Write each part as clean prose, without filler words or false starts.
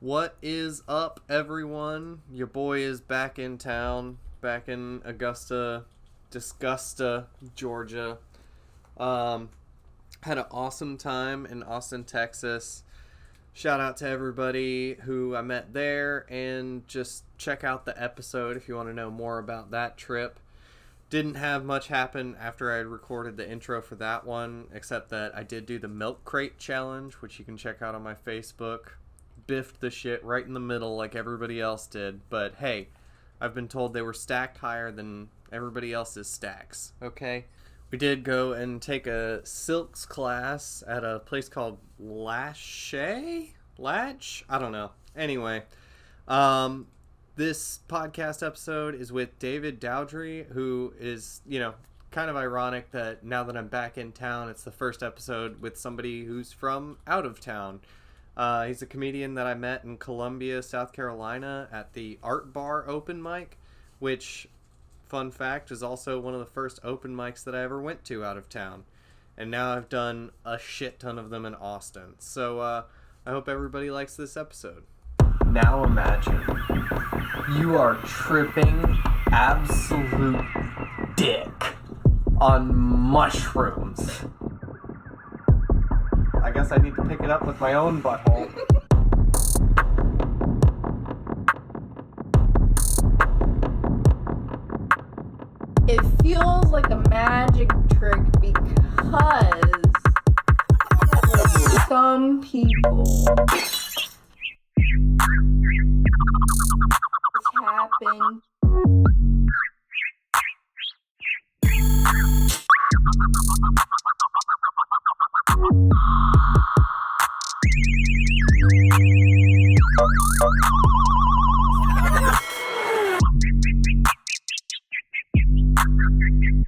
What is up, everyone? Your boy is back in town, back in Augusta, Georgia. Had an awesome time in Austin, Texas. Shout out to everybody who I met there, and just check out the episode if you want to know more about that trip. Didn't have much happen after I recorded the intro for that one, except that I did do the milk crate challenge, which you can check out on my Facebook. Biffed the shit right in the middle like everybody else did, but hey, I've been told they were stacked higher than everybody else's stacks, okay? We did go and take a silks class at a place called Latch? I don't know. Anyway, this podcast episode is with David Dowdy, who is, kind of ironic that now that I'm back in town, it's the first episode with somebody who's from out of town. He's a comedian that I met in Columbia, South Carolina at the Art Bar open mic, which, fun fact, is also one of the first open mics that I ever went to out of town. And now I've done a shit ton of them in Austin. So I hope everybody likes this episode. Now imagine you are tripping absolute dick on mushrooms. I guess I need to pick it up with my own butthole. It feels like a magic trick because some people it's happened.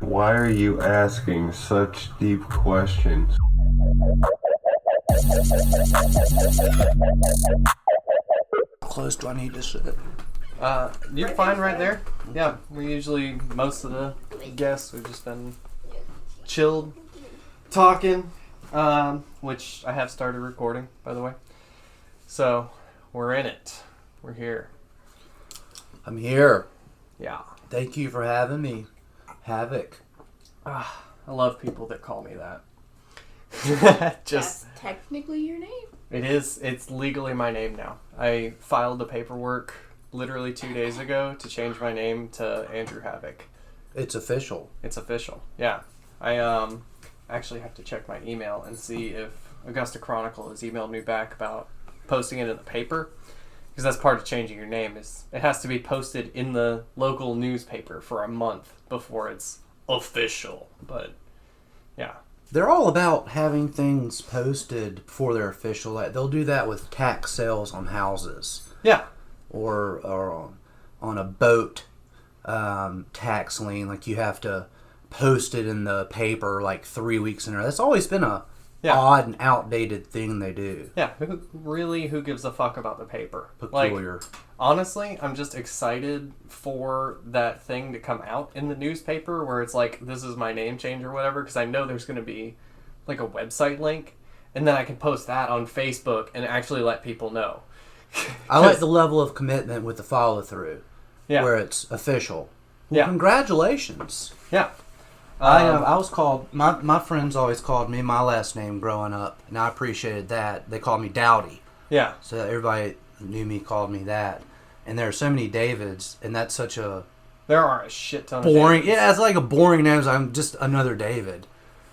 Why are you asking such deep questions? How close do I need to sit? You're fine right there. Yeah, we usually, most of the guests, we've just been chilled, talking, which I have started recording, by the way. So, we're in it. We're here. I'm here. Yeah. Thank you for having me. Havok. I love people that call me that. That's technically your name. It is. It's legally my name now. I filed the paperwork literally 2 days ago to change my name to Andrew Havok. It's official. It's official. Yeah. I actually have to check my email and see if Augusta Chronicle has emailed me back about posting it in the paper. Because that's part of changing your name, is it has to be posted in the local newspaper for a month before it's official. But yeah. They're all about having things posted before they're official. Like they'll do that with tax sales on houses. Yeah. Or on a boat tax lien. Like you have to post it in the paper like 3 weeks in a row. That's always been a odd and outdated thing they do. Yeah, who gives a fuck about the paper? Peculiar. Like, honestly, I'm just excited for that thing to come out in the newspaper where it's like, this is my name change or whatever, because I know there's going to be like a website link, and then I can post that on Facebook and actually let people know. I like the level of commitment with the follow through, where it's official. Well, congratulations. Yeah. I was called, my friends always called me my last name growing up, and I appreciated that. They called me Dowdy. Yeah. So everybody who knew me called me that. And there are so many Davids, and that's such a... There are a shit ton boring, of Davids. Yeah, it's like a boring name. I'm just another David.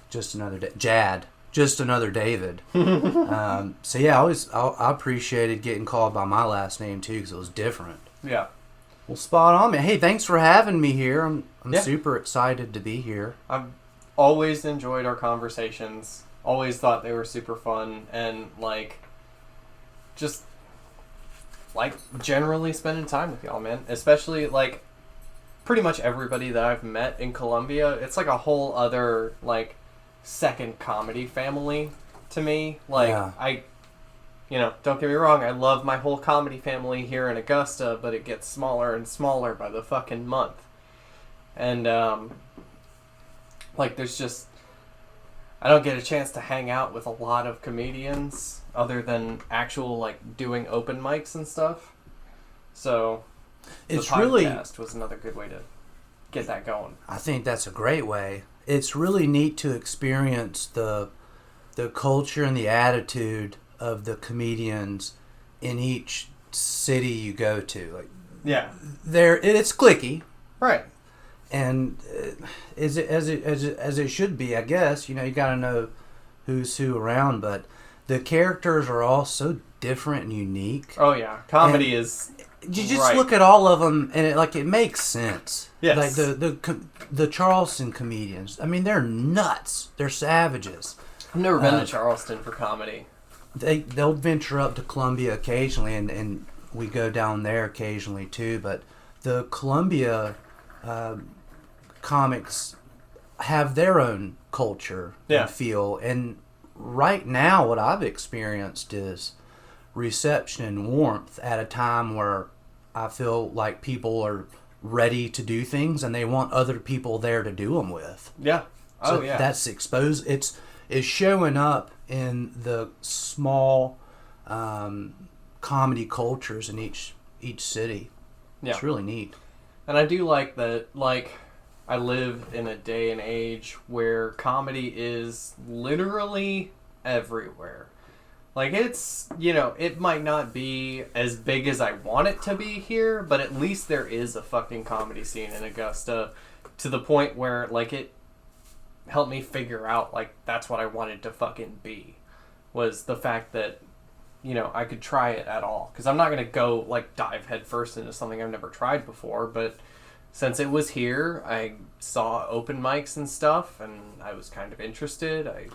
Just another... Jad. Just another David. So yeah, I appreciated getting called by my last name, too, because it was different. Yeah. Well, spot on, man. Hey, thanks for having me here. I'm super excited to be here. I've always enjoyed our conversations. Always thought they were super fun, and just generally spending time with y'all, man. Especially pretty much everybody that I've met in Columbia. It's like a whole other second comedy family to me. Don't get me wrong, I love my whole comedy family here in Augusta, but it gets smaller and smaller by the fucking month. And, there's just... I don't get a chance to hang out with a lot of comedians other than actual, like, doing open mics and stuff. So, it's the really podcast was another good way to get that going. I think that's a great way. It's really neat to experience the culture and the attitude of the comedians in each city you go to. Like, Yeah. it's cliquey, Right. and as it should be, I guess. You know, you got to know who's who around, but the characters are all so different and unique. Oh, yeah. Comedy is... You just look at all of them, and it makes sense. Yes. Like the Charleston comedians. I mean, they're nuts. They're savages. I've never been to Charleston for comedy. They'll venture up to Columbia occasionally, and we go down there occasionally too. But the Columbia comics have their own culture and feel. And right now, what I've experienced is reception and warmth at a time where I feel like people are ready to do things and they want other people there to do them with. Yeah. Oh, So yeah. that's exposed. It's showing up in the small comedy cultures in each city. Yeah. It's really neat. And I do like that, like, I live in a day and age where comedy is literally everywhere. Like, it's, you know, it might not be as big as I want it to be here, but at least there is a fucking comedy scene in Augusta to the point where, like, it helped me figure out, like, that's what I wanted to fucking be. Was the fact that, you know, I could try it at all. Because I'm not going to go, like, dive headfirst into something I've never tried before, but since it was here, I saw open mics and stuff, and I was kind of interested. I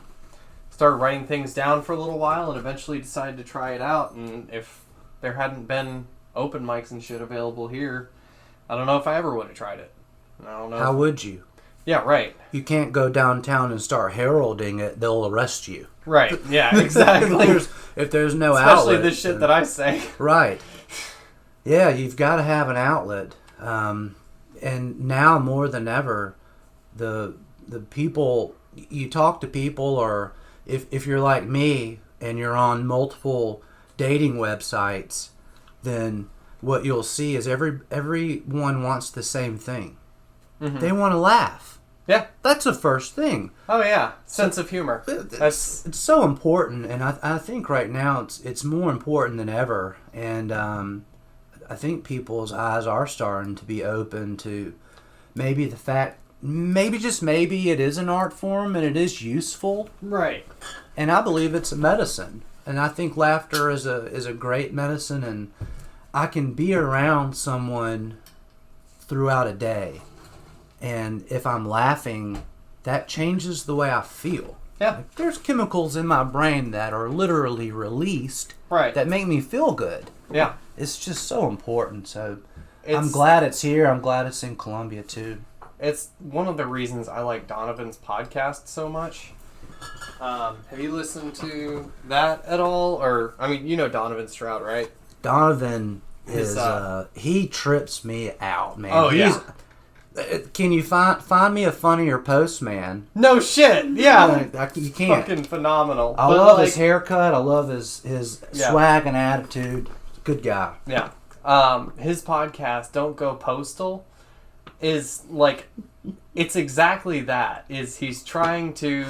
started writing things down for a little while and eventually decided to try it out. And if there hadn't been open mics and shit available here, I don't know if I ever would have tried it. I don't know. How would you? Yeah, right. You can't go downtown and start heralding it. They'll arrest you. Right. Yeah, exactly. if there's no Especially outlet. this shit that I say. Right. Yeah, you've got to have an outlet. And now more than ever, the people, you talk to people, or if you're like me and you're on multiple dating websites, then what you'll see is everyone wants the same thing. Mm-hmm. They want to laugh. Yeah. That's the first thing. Oh, yeah. Sense of humor. It's so important, and I think right now it's more important than ever. And I think people's eyes are starting to be open to maybe the fact, maybe just maybe it is an art form and it is useful. Right. And I believe it's a medicine. And I think laughter is a great medicine, and I can be around someone throughout a day. And if I'm laughing, that changes the way I feel. Yeah. Like, there's chemicals in my brain that are literally released that make me feel good. Yeah. It's just so important. So I'm glad it's here. I'm glad it's in Columbia too. It's one of the reasons I like Donovan's podcast so much. Have you listened to that at all? Or, I mean, you know Donovan Stroud, right? Donovan is, he trips me out, man. Oh, yeah. Can you find me a funnier postman? No shit, yeah. You can't. Fucking phenomenal. I love his haircut. I love his swag and attitude. Good guy. Yeah. His podcast, Don't Go Postal, is like, it's exactly that. He's trying to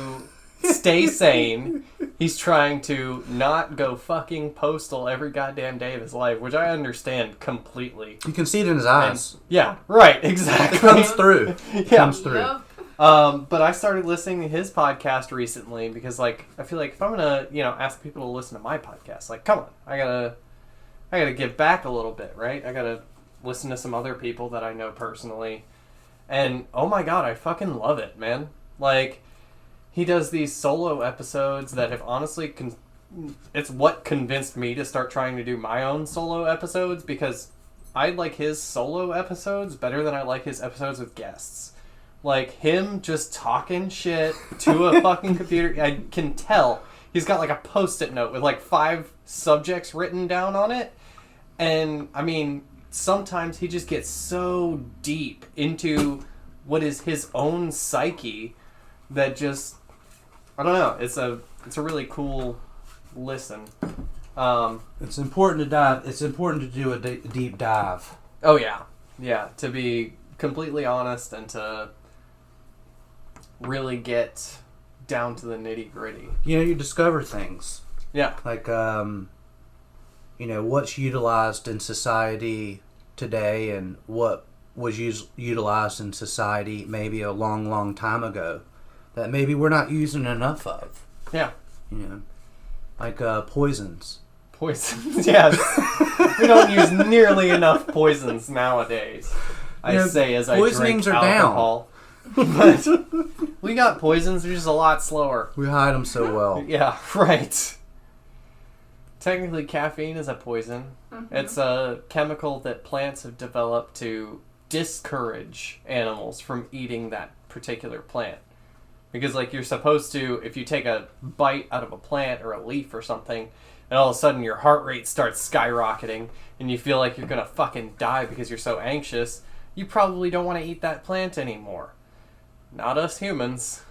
stay sane. He's trying to not go fucking postal every goddamn day of his life, which I understand completely. You can see it in his eyes. And, yeah, right, exactly. It comes through. It comes through. Yep. But I started listening to his podcast recently because, like, I feel like if I'm gonna, ask people to listen to my podcast, like, come on, I gotta give back a little bit, right? I gotta listen to some other people that I know personally, and oh my god, I fucking love it, man. Like, he does these solo episodes that have honestly, it's what convinced me to start trying to do my own solo episodes, because I like his solo episodes better than I like his episodes with guests. Like, him just talking shit to a fucking computer. I can tell. He's got, like, a Post-it note with, like, 5 subjects written down on it. And, I mean, sometimes he just gets so deep into what is his own psyche that just I don't know. It's a really cool listen. It's important to dive. It's important to do a deep dive. Oh yeah. To be completely honest and to really get down to the nitty gritty. You discover things. Yeah. Like what's utilized in society today and what was utilized in society maybe a long, long time ago that maybe we're not using enough of. Yeah. Like poisons. Poisons, yes. We don't use nearly enough poisons nowadays. I say as I drink poisonings are alcohol. But we got poisons, they're just a lot slower. We hide them so well. Yeah, right. Technically, caffeine is a poison. Mm-hmm. It's a chemical that plants have developed to discourage animals from eating that particular plant. Because, like, you're supposed to, if you take a bite out of a plant or a leaf or something, and all of a sudden your heart rate starts skyrocketing, and you feel like you're gonna fucking die because you're so anxious, you probably don't want to eat that plant anymore. Not us humans.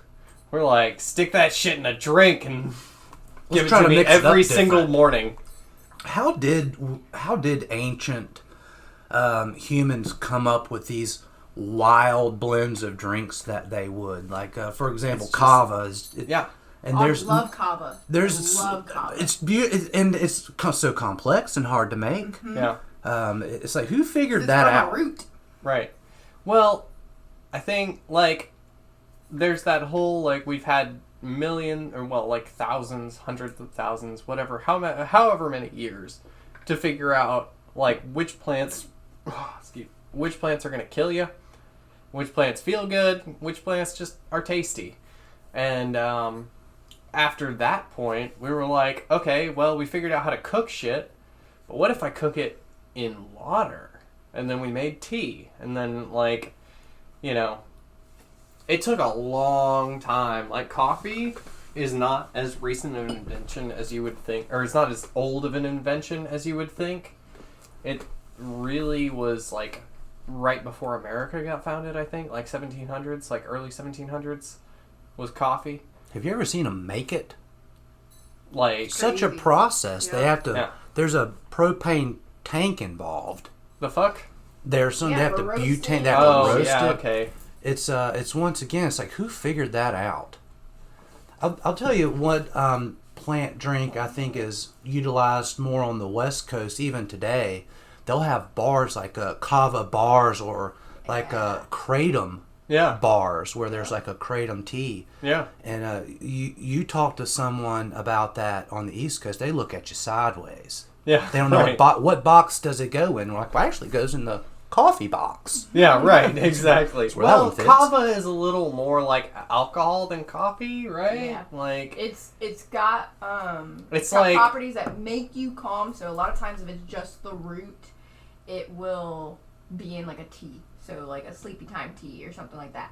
We're like, stick that shit in a drink and give it to me every single morning. How did ancient humans come up with these wild blends of drinks that they would like? For example, kava is yeah. And I love kava. Love kava. It's beautiful and it's so complex and hard to make. Mm-hmm. Yeah. It's like who figured that out? Root. Right. Well, I think like there's that whole like we've had thousands, hundreds of thousands, whatever, however many years to figure out like which plants are gonna kill you, which plants feel good, which plants just are tasty, and after that point, we were like, okay, well, we figured out how to cook shit, but what if I cook it in water? And then we made tea, and then like, it took a long time. Like, coffee is not as recent an invention as you would think, or it's not as old of an invention as you would think. It really was, like, right before America got founded, I think. Like, 1700s, like, early 1700s was coffee. Have you ever seen them make it? Like... Such a process. Yeah. They have to... Yeah. There's a propane tank involved. The fuck? There's some... they have to butane... They have to roast it. Okay. It's once again, it's like, who figured that out? I'll tell you what plant drink I think is utilized more on the West Coast even today. They'll have bars like kava bars or like kratom bars where there's like a kratom tea. Yeah. And you talk to someone about that on the East Coast, they look at you sideways. Yeah. They don't know what box does it go in. We're like, well, actually it goes in the coffee box. Yeah, right, exactly. Well, kava is a little more like alcohol than coffee, right? Yeah. Like it's got it's got like properties that make you calm. So a lot of times if it's just the root, it will be in like a tea. So like a sleepy time tea or something like that.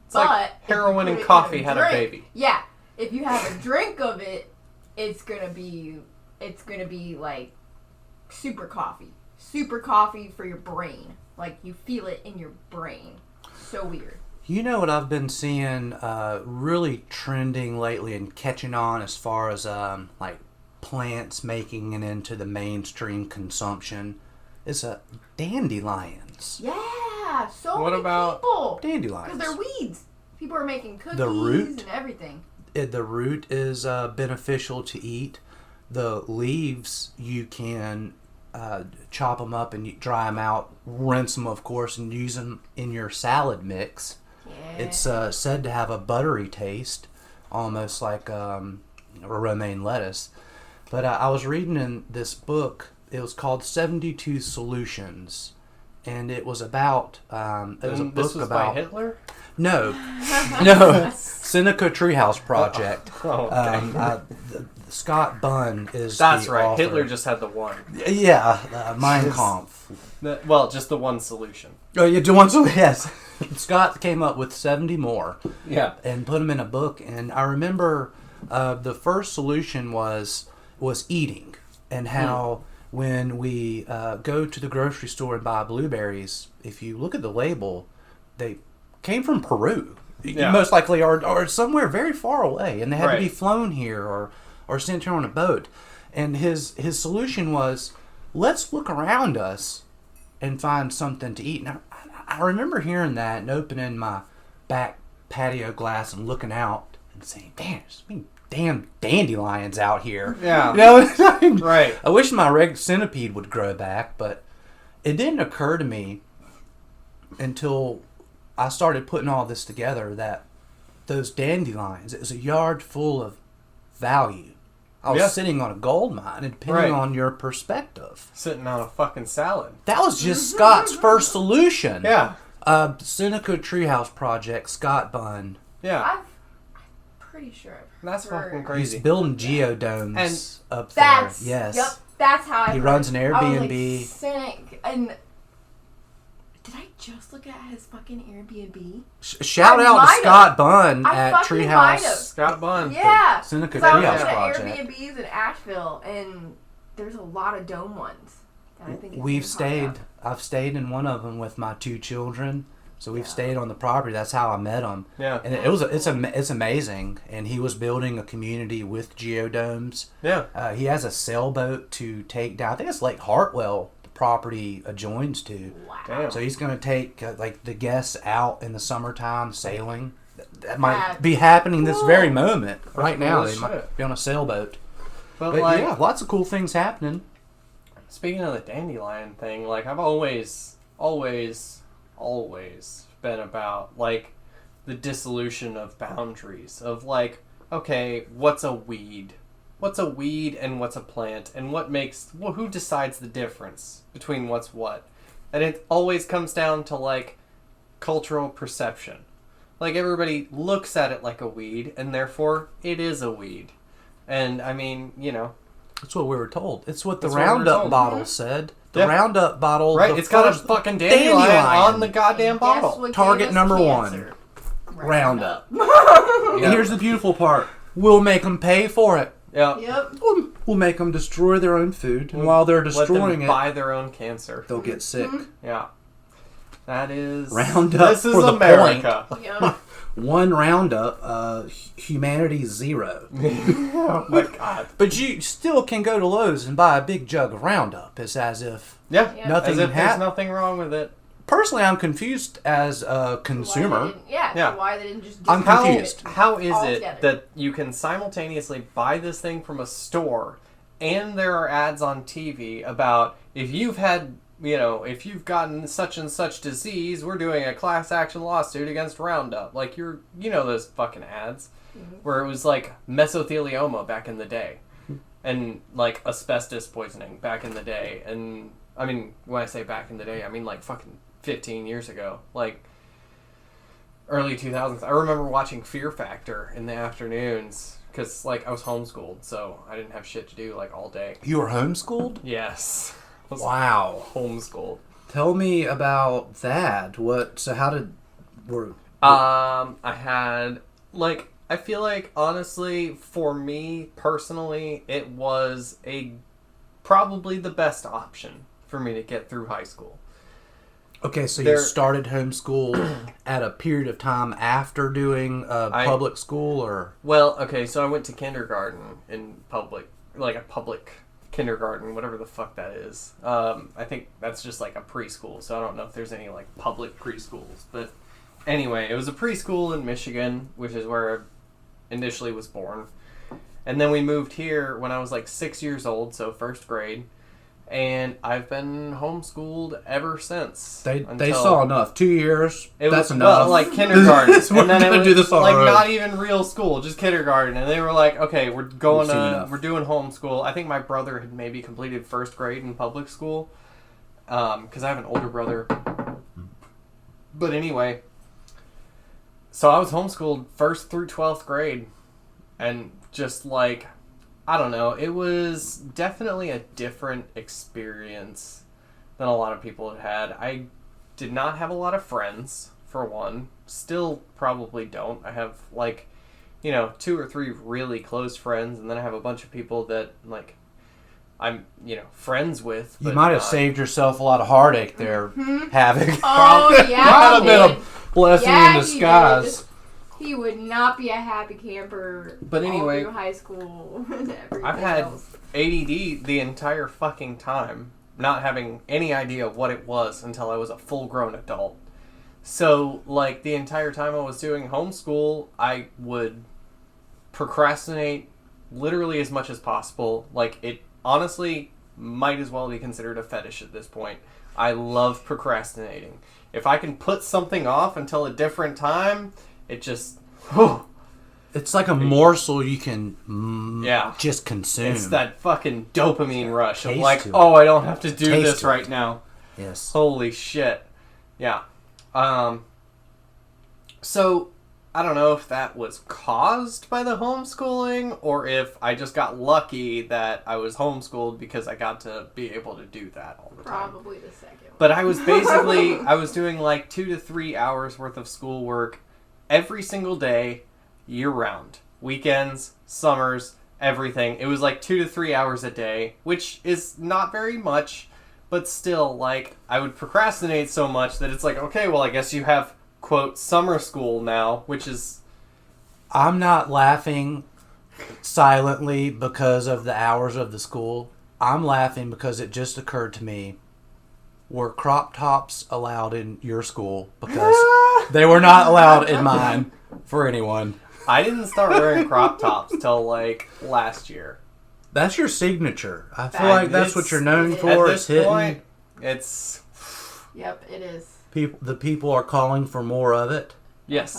It's like heroin and coffee had a baby. Yeah. If you have a drink of it, it's gonna be like super coffee. Super coffee for your brain. Like, you feel it in your brain. So weird. You know what I've been seeing really trending lately and catching on as far as like plants making it into the mainstream consumption is dandelions. Yeah, so what many about people. Dandelions? Because they're weeds. People are making cookies the root, and everything. The root is beneficial to eat. The leaves you can chop them up and dry them out, rinse them, of course, and use them in your salad mix. Yeah. It's said to have a buttery taste, almost like romaine lettuce. But I was reading in this book, it was called 72 Solutions, and it was about... it was a book this was about... by Hitler? No. No. Seneca Treehouse Project. Oh, okay. Scott Bunn is That's the right. author. Hitler just had the one. Yeah, Mein Kampf. Just the one solution. Oh, yeah, the one solution. Yes. Scott came up with 70 more. Yeah. And put them in a book. And I remember the first solution was eating, and how when we go to the grocery store and buy blueberries, if you look at the label, they came from Peru. most likely are somewhere very far away, and they had to be Right. flown here or sent here on a boat. And his solution was, let's look around us and find something to eat. Now, I remember hearing that and opening my back patio glass and looking out and saying, "Damn, there's damn dandelions out here." Yeah. You know? Right. I wish my red centipede would grow back, but it didn't occur to me until I started putting all this together that those dandelions, it was a yard full of value. I was sitting on a gold mine, and depending on your perspective. Sitting on a fucking salad. That was just Scott's first solution. Yeah. Seneca Treehouse Project, Scott Bunn. Yeah. I'm pretty sure I've That's heard. fucking He's crazy. building geodomes And up there. That's Yes. Yep, that's how I. He runs an I was Airbnb. like, cynic, and did I just look at his fucking Airbnb? Shout I out to might Scott Bunn I at fucking might have. Treehouse. Scott Bunn. Yeah. Seneca 'Cause I was Treehouse looking at Project. Airbnbs in Asheville, and there's a lot of dome ones. And I think it's We've gonna pop stayed. I've stayed in one of them with my 2 children. So we've stayed on the property. That's how I met him. Yeah. And it's amazing. And he was building a community with geodomes. Yeah. He has a sailboat to take down. I think it's Lake Hartwell. The property adjoins to. Wow. Damn. So he's going to take like the guests out in the summertime sailing. That might That's be happening this cool. very moment. Right cool now, as they might shit. be on a sailboat. But, But like, yeah, lots of cool things happening. speaking of the dandelion thing, like, I've always been about, like, the dissolution of boundaries. Of, like, okay, what's a weed? What's a weed and what's a plant? And who decides the difference between what's what? And it always comes down to, like, cultural perception. Like, everybody looks at it like a weed, and therefore, it is a weed. And, I mean, you know. That's what we were told. It's what the That's what we were Roundup told. bottle said. The Yeah. Roundup bottle. Right, the it's got a first fucking dandelion on the goddamn And guess bottle. what Target gave us number cancer? Roundup. Yeah. And here's the beautiful part. We'll make them pay for it. Yeah. Yep. We'll make them destroy their own food. And while they're Let destroying them it, buy their own cancer. they'll get sick. Yeah. That is... Roundup This is for the America. Yep. One Roundup, humanity 0. Oh my god. But you still can go to Lowe's and buy a big jug of Roundup. It's as if Yeah. Yeah. nothing As if there's happened. nothing wrong with it. Personally, I'm confused as a Why they consumer. didn't- Yeah. Yeah. So why they didn't just? I'm How, confused. how is All it together. that you can simultaneously buy this thing from a store and there are ads on TV about if you've had, you know, if you've gotten such and such disease, we're doing a class action lawsuit against Roundup. Like, you know those fucking ads where it was like mesothelioma back in the day and like asbestos poisoning back in the day. And I mean, when I say back in the day, I mean like fucking 15 years ago. Like, early 2000s. I remember watching Fear Factor in the afternoons because, like, I was homeschooled, so I didn't have shit to do, like, all day. You were homeschooled? Yes. I was Wow. homeschooled. Tell me about that. So how did... I had, like, I feel like, honestly, for me, personally, it was probably the best option for me to get through high school. Okay, so you started homeschool at a period of time after doing public school, or? Well, okay, so I went to kindergarten in public, like a public kindergarten, whatever the fuck that is. I think that's just like a preschool, so I don't know if there's any like public preschools. But anyway, it was a preschool in Michigan, which is where I initially was born. And then we moved here when I was like 6 years old, so first grade. And I've been homeschooled ever since. They saw enough. 2 years. That's enough. Well, like kindergarten, We're and then it gonna was do this on like our own. not even real school, just kindergarten. And they were like, "Okay, we're We've seen enough. we're doing homeschool." I think my brother had maybe completed first grade in public school, because I have an older brother. But anyway, so I was homeschooled 1st through 12th grade, and just like, I don't know, it was definitely a different experience than a lot of people had had. I did not have a lot of friends, for one. Still probably don't. I have, like, 2 or 3 really close friends, and then I have a bunch of people that, like, I'm, friends with. You but might have not- saved yourself a lot of heartache there, Havok. Oh, yeah, Might have you been did. a blessing Yeah, in you disguise. He would not be a happy camper. But anyway, all through high school. And everything I've had else. ADD the entire fucking time, not having any idea what it was until I was a full-grown adult. So, like, the entire time I was doing homeschool, I would procrastinate literally as much as possible. Like, it honestly might as well be considered a fetish at this point. I love procrastinating. If I can put something off until a different time, it just... whew, It's like a morsel you can just consume. it's that fucking dopamine rush of Taste like, to it. oh, I don't have to do Taste this to right it. now. Yes. Holy shit. Yeah. So, I don't know if that was caused by the homeschooling or if I just got lucky that I was homeschooled because I got to be able to do that all the time. Probably the second one. But I was basically, I was doing like 2 to 3 hours worth of schoolwork every single day, year round. Weekends, summers, everything. It was like 2 to 3 hours a day, which is not very much, but still, like, I would procrastinate so much that it's like, okay, well, I guess you have, quote, summer school now, which is... I'm not laughing silently because of the hours of the school. I'm laughing because it just occurred to me, were crop tops allowed in your school? Because they were not allowed in mine for anyone. I didn't start wearing crop tops till, like, last year. That's your signature. I feel like that's what you're known At for. At It's this hitting. point, it's... Yep, it is. The people are calling for more of it. Yes.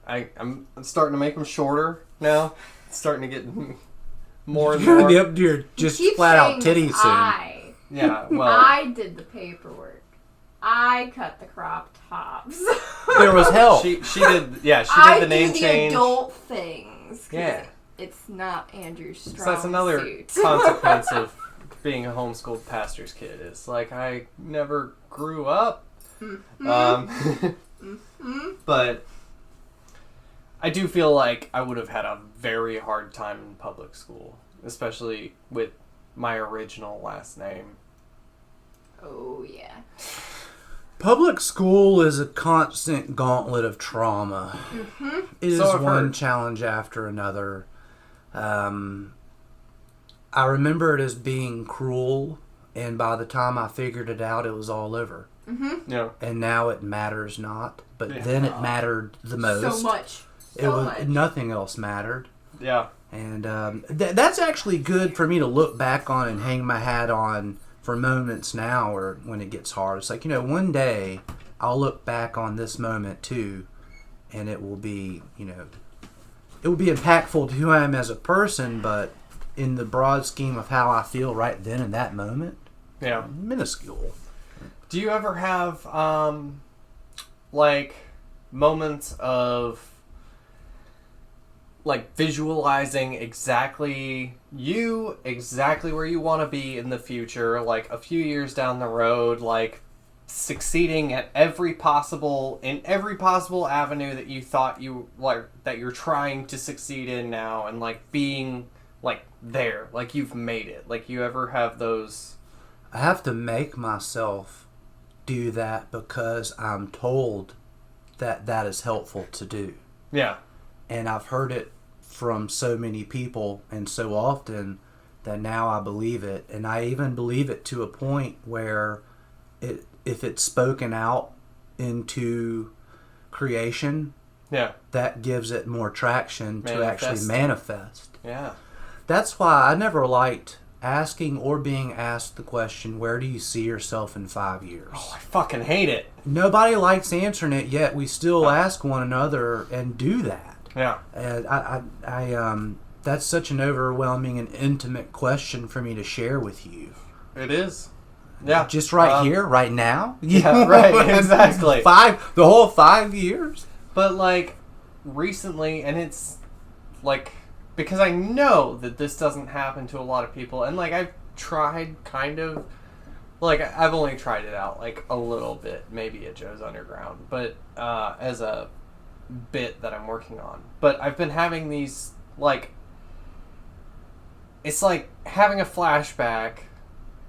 Uh-huh. I'm starting to make them shorter now. It's starting to get more and more. Yep, you're just Keep flat out saying titties soon. Yeah, well... I did the paperwork. I cut the crop tops. There was help. She did, yeah, she did the name I do change. the adult things. 'Cause Yeah. It's not Andrew's strong So that's another suit. consequence of being a homeschooled pastor's kid. Is like I never grew up. But I do feel like I would have had a very hard time in public school, especially with my original last name. Oh, yeah. Public school is a constant gauntlet of trauma. It is So I've one heard. challenge after another. I remember it as being cruel, and by the time I figured it out, it was all over. Yeah. And now it matters not, but Yeah. then it mattered the most. So much. It was nothing else mattered. Yeah. And that's actually good for me to look back on and hang my hat on for moments now or when it gets hard. It's like, one day I'll look back on this moment too, and it will be, it will be impactful to who I am as a person, but in the broad scheme of how I feel right then in that moment, Yeah. minuscule. Do you ever have like moments of like visualizing exactly where you want to be in the future, like a few years down the road, like succeeding at every possible avenue that you thought you like that you're trying to succeed in now, and like being like there, like you've made it? Like, you ever have those? I have to make myself do that because I'm told that is helpful to do. Yeah. And I've heard it from so many people and so often that now I believe it. And I even believe it to a point where if it's spoken out into creation, Yeah. that gives it more traction to actually manifest. Yeah. That's why I never liked asking or being asked the question, where do you see yourself in 5 years? Oh, I fucking hate it. Nobody likes answering it, yet we still ask one another and do that. Yeah. And I that's such an overwhelming and intimate question for me to share with you. It is. Yeah. Just right here, right now. Yeah, right, exactly. The whole 5 years. But like recently, and it's like, because I know that this doesn't happen to a lot of people, and like I've tried kind of, like I've only tried it out like a little bit, maybe at Joe's Underground, but as a bit that I'm working on. But I've been having these, like, it's like having a flashback,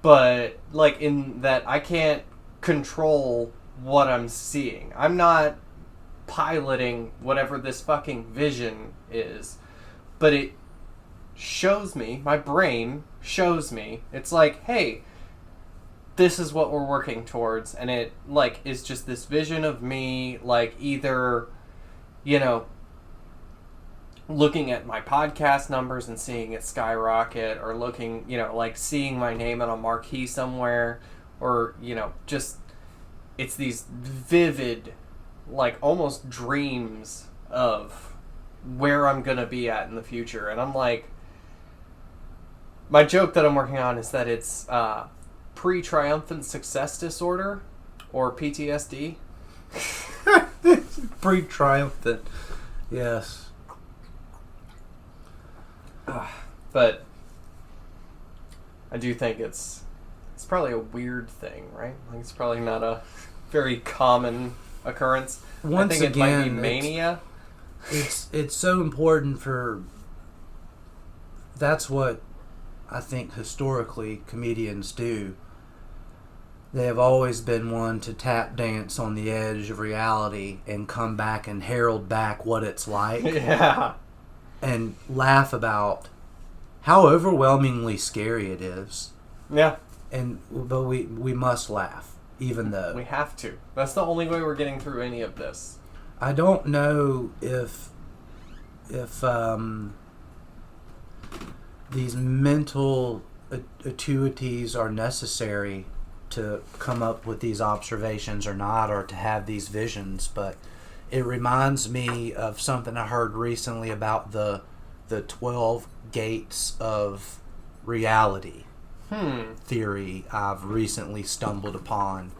but like in that I can't control what I'm seeing. I'm not piloting whatever this fucking vision is. But it shows me, my brain shows me, it's like, hey, this is what we're working towards. And it, like, is just this vision of me, like, either, you know, looking at my podcast numbers and seeing it skyrocket, or looking, you know, like, seeing my name on a marquee somewhere, or, you know, just, it's these vivid, like, almost dreams of where I'm gonna be at in the future. And I'm like, my joke that I'm working on is that it's pre-triumphant success disorder, or PTSD. Pre-triumphant, yes. But I do think it's probably a weird thing, right? Like, it's probably not a very common occurrence. Once I think again, it might be mania. It's so important for. That's what I think historically comedians do. They have always been one to tap dance on the edge of reality and come back and herald back what it's like. Yeah. And laugh about how overwhelmingly scary it is. Yeah. But we must laugh, even though We have to. That's the only way we're getting through any of this. I don't know if these mental acuities are necessary to come up with these observations or not, or to have these visions, but it reminds me of something I heard recently about the 12 gates of reality theory I've recently stumbled upon.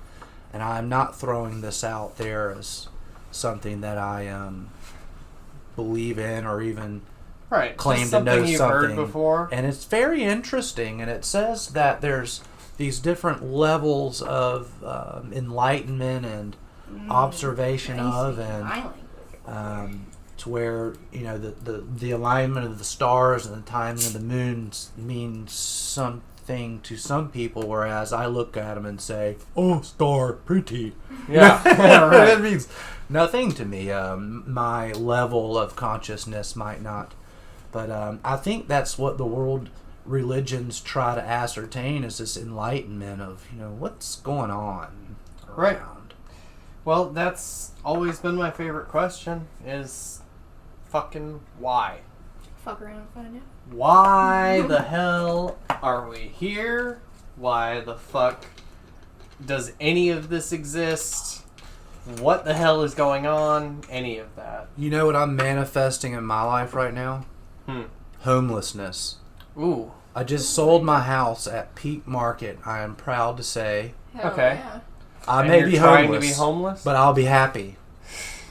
And I'm not throwing this out there as something that I believe in or even Right. claim Just to know something you've something. heard before. And it's very interesting, and it says that there's these different levels of enlightenment and observation of, and to where, you know, the alignment of the stars and the timing of the moons means something to some people, whereas I look at them and say, "Oh, star, pretty." Yeah. Right. It means nothing to me. My level of consciousness might not, but I think that's what the world religions try to ascertain, is this enlightenment of, you know, what's going on around. Right. Well, that's always been my favorite question, is fucking why? Fuck around and find out. Why the hell are we here? Why the fuck does any of this exist? What the hell is going on? Any of that. You know what I'm manifesting in my life right now? Homelessness. Ooh. I just sold my house at peak market, I am proud to say. Hell Okay. yeah. I And may you're be trying homeless, to be homeless? but I'll be happy.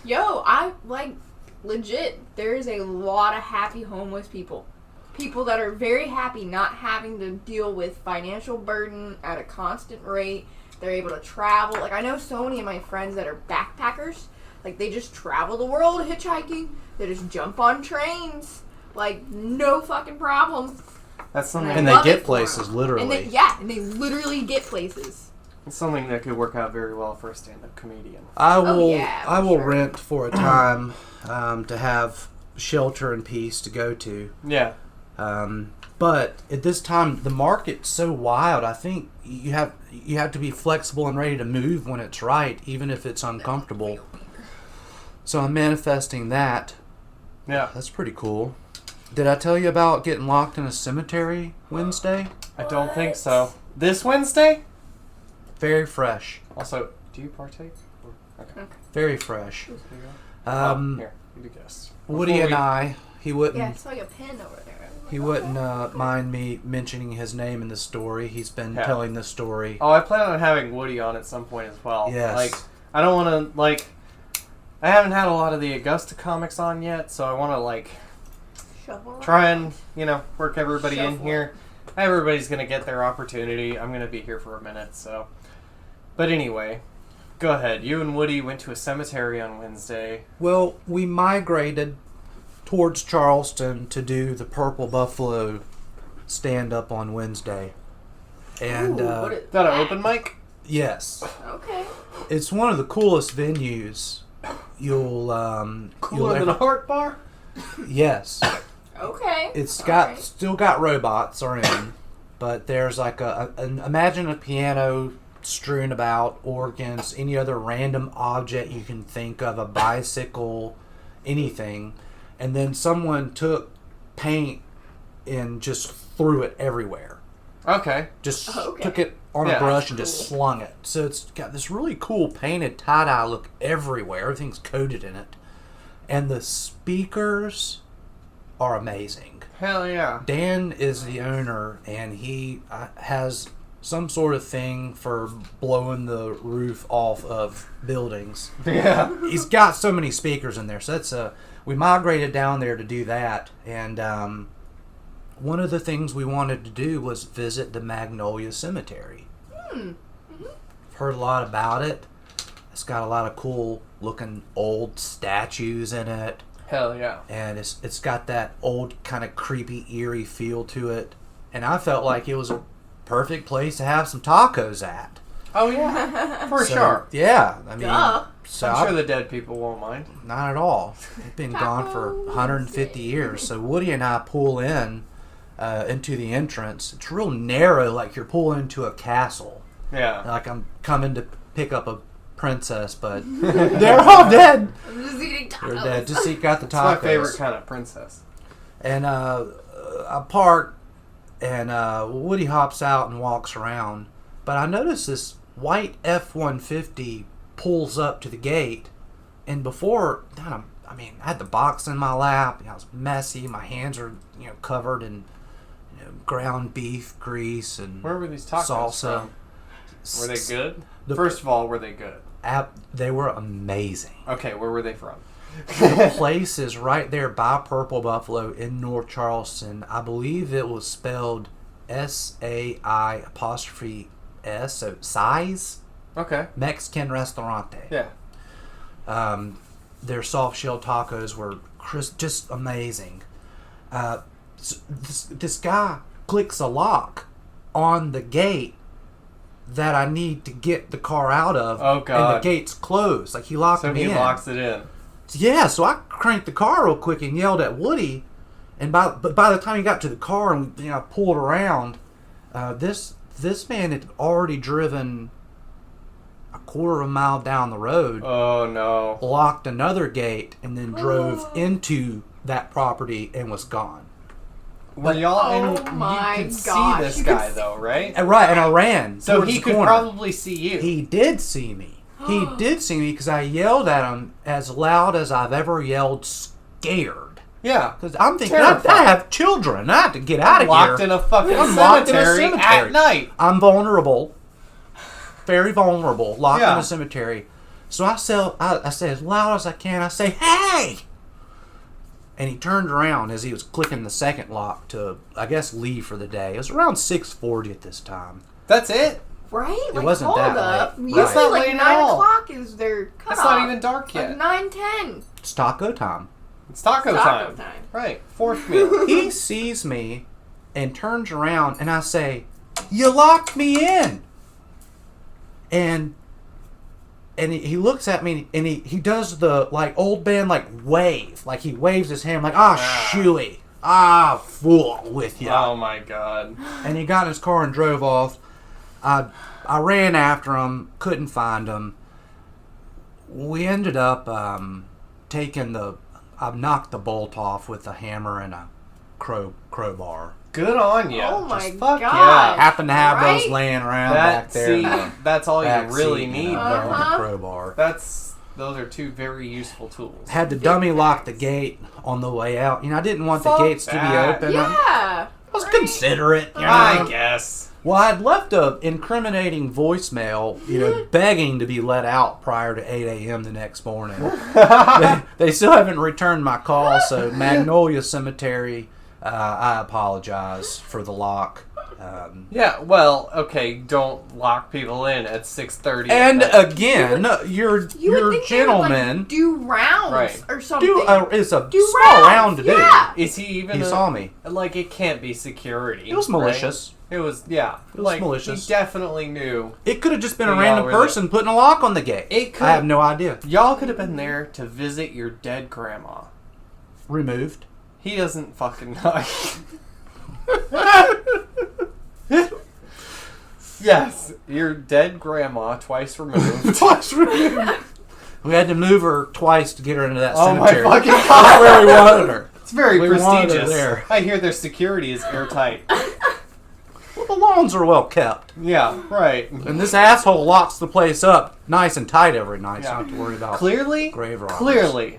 Yo, I like legit. There's a lot of happy homeless people. People that are very happy not having to deal with financial burden at a constant rate. They're able to travel. Like, I know so many of my friends that are backpackers. Like, they just travel the world hitchhiking. They just jump on trains. Like, no fucking problem. That's something. And love they it get for places, them. literally. And they literally get places. It's something that could work out very well for a stand-up comedian. I will yeah, for I will sure. rent for a time to have shelter and peace to go to. Yeah. But at this time, the market's so wild. I think you have to be flexible and ready to move when it's right, even if it's uncomfortable. So I'm manifesting that. Yeah. That's pretty cool. Did I tell you about getting locked in a cemetery Wednesday? I don't think so. This Wednesday? Very fresh. Also, do you partake? Okay. Very fresh. Here you go. Here, you be guest. Woody Before and we- I, he wouldn't. Yeah, I saw your pen over there. He wouldn't mind me mentioning his name in the story. He's been Yeah. telling the story. Oh, I plan on having Woody on at some point as well. Yes. Like, I don't want to, like, I haven't had a lot of the Augusta comics on yet, so I want to, like, Shuffle try and, you know, work everybody in Shuffle. here. Everybody's going to get their opportunity. I'm going to be here for a minute, so. But anyway, go ahead. You and Woody went to a cemetery on Wednesday. Well, we migrated towards Charleston to do the Purple Buffalo stand-up on Wednesday. And, Ooh, what is Is that an open mic? yes. Okay. It's one of the coolest venues Cooler than a heart bar? Yes. Okay. It's Alright. still got robots are in, but there's like imagine a piano strewn about, organs, any other random object you can think of, a bicycle, anything, and then someone took paint and just threw it everywhere. Okay. Just Okay. took it on a Yeah. brush and just slung it. So it's got this really cool painted tie-dye look everywhere. Everything's coated in it. And the speakers are amazing. Hell yeah. Dan is the owner, and he has some sort of thing for blowing the roof off of buildings. Yeah. He's got so many speakers in there. So that's we migrated down there to do that. And one of the things we wanted to do was visit the Magnolia Cemetery. Heard a lot about it. It's got a lot of cool looking old statues in it. Hell yeah. And it's got that old kind of creepy, eerie feel to it. And I felt like it was a perfect place to have some tacos at. Oh yeah. For So, sure. Yeah, I mean, Duh. so I'm sure the dead people won't mind. not at all. They've been gone for 150 years. So Woody and I pull in into the entrance. It's real narrow, like you're pulling into a castle. Yeah. Like I'm coming to pick up a princess, but they're all dead. I'm just eating They're tacos. dead. Just got the It's tacos. my favorite kind of princess. And I park, and Woody hops out and walks around. But I notice this white F-150 pulls up to the gate. And before, I had the box in my lap. I was messy. My hands are, covered in ground beef grease and Where were these tacos salsa. from? Were they good? The- First of all, were they good? They were amazing. Okay, where were they from? The place is right there by Purple Buffalo in North Charleston. I believe it was spelled SAI''S, so size. Okay. Mexican Restaurante. Yeah. Their soft shell tacos were just amazing. This guy clicks a lock on the gate that I need to get the car out of. Oh, God. And the gate's closed. Like he locked So me he in. locks it in. Yeah, so I cranked the car real quick and yelled at Woody, and by the time he got to the car and pulled around, this man had already driven a quarter of a mile down the road, Oh no. locked another gate, and then drove into that property and was gone. Were y'all Oh and my you could see gosh, this you guy could though, right? And I ran. So towards he the could corner. probably see you. He did see me. He did see me because I yelled at him as loud as I've ever yelled scared. Yeah. Because I'm thinking, Terrified. I have children. I have to get out of here. Locked in a fucking I'm locked in a cemetery cemetery. at night. I'm vulnerable. Very vulnerable. Locked Yeah. in a cemetery. So I say as loud as I can, I say, "Hey!" And he turned around as he was clicking the second lock to, I guess, leave for the day. It was around 6:40 at this time. That's it? Right? Like, wasn't hold that up. late. Usually, That's not like, late at 9 all. o'clock is their cutoff. It's not even dark yet. Like 9:10. It's taco time. It's taco Taco time. time. Right. Fourth meal. He sees me and turns around, and I say, "You locked me in." And he looks at me, and he does the old man wave, like he waves his hand like shooey, fool with you. Oh my god. And he got in his car and drove off. I ran after him, couldn't find him. We ended up I knocked the bolt off with a hammer and a crowbar. Good on you. Oh my fuck God. yeah. Happened to have those Right? laying around back there. in the That's all you back really seat, need. there with Uh-huh. the crowbar. Those are two very useful tools. Had to dummy lock the gate on the way out. I didn't want the Fuck gates to be that. open. Yeah. I was right? considerate. I guess. Well, I'd left a incriminating voicemail, begging to be let out prior to 8 a.m. the next morning. they still haven't returned my call, so Magnolia Cemetery, I apologize for the lock. Yeah, well, okay, don't lock people in at 6:30. And at night. again, your You would think they would, gentleman do rounds Right. or something. it's a Do small rounds, round to yeah. Is he even do. He saw me. Like, it can't be security. It was malicious. It was malicious. He definitely knew. It could have just been a Y'all random were person putting a lock on the gate. I have no idea. Y'all could have been there to visit your dead grandma. Removed. He doesn't fucking know. Yes, your dead grandma, twice removed. Twice removed. We had to move her twice to get her into that Oh cemetery. my fucking That's god! where we wanted her. It's very We wanted her prestigious. there. I hear their security is airtight. Well, the lawns are well kept. Yeah, right. And this asshole locks the place up nice and tight every night, so you don't have to worry about grave robbers.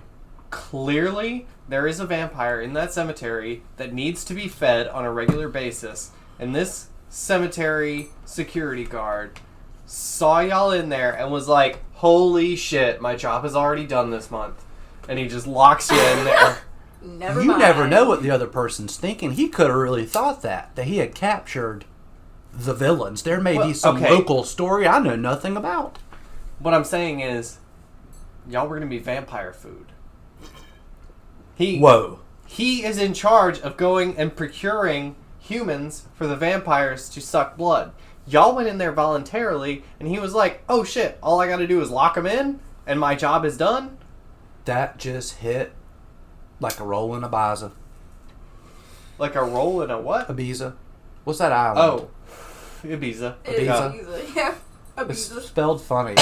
Clearly, there is a vampire in that cemetery that needs to be fed on a regular basis, and this cemetery security guard saw y'all in there and was like, holy shit, my job is already done this month. And he just locks you in there. You never know what the other person's thinking. He could have really thought that he had captured the villains. There may be some local story I know nothing about. What I'm saying is, y'all were going to be vampire food. Whoa. He is in charge of going and procuring humans for the vampires to suck blood. Y'all went in there voluntarily, and he was like, oh shit, all I gotta do is lock him in, and my job is done? That just hit like a roll in Ibiza. Like a roll in a what? Ibiza. What's that island? Oh, Ibiza. Ibiza. Yeah. It's Ibiza. spelled funny.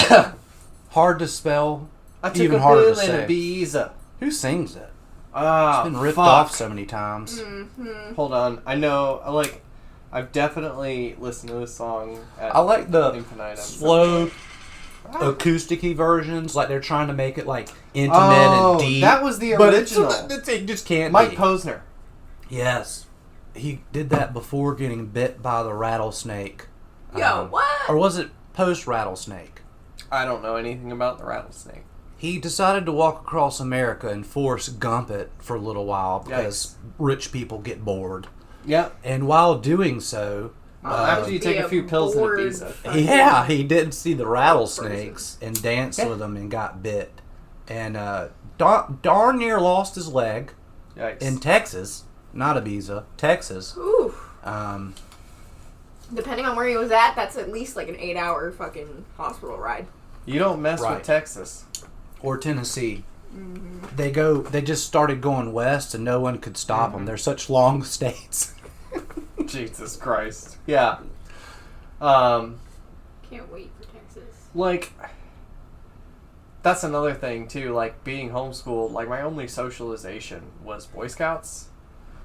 Hard to spell. I took even a harder pill to say. in Ibiza. Who sings it? Ah, It's been ripped fuck. off so many times. Mm-hmm. Hold on. I know, I've definitely listened to this song at I like the infinitum. slow, acoustic-y versions. Like they're trying to make it like intimate Oh, and deep. that was the But original. it just can't Mike be. Posner. Yes. He did that before getting bit by the rattlesnake. Yo, what? Or was it post-rattlesnake? I don't know anything about the rattlesnake. He decided to walk across America and force Gump it for a little while because rich people get bored. Yep. And while doing so... after you take a few pills in bored Ibiza. he didn't see the rattlesnakes and danced with them and got bit. And darn near lost his leg Yikes. in Texas. Not Ibiza. Texas. Ooh. Um, Depending on where he was at, that's at least like an 8-hour fucking hospital ride. You don't mess Right. with Texas. or Tennessee. They just started going west and no one could stop them. They're such long states. Jesus Christ. Yeah. Can't wait for Texas. Like, that's another thing too, like being homeschooled, like my only socialization was Boy Scouts.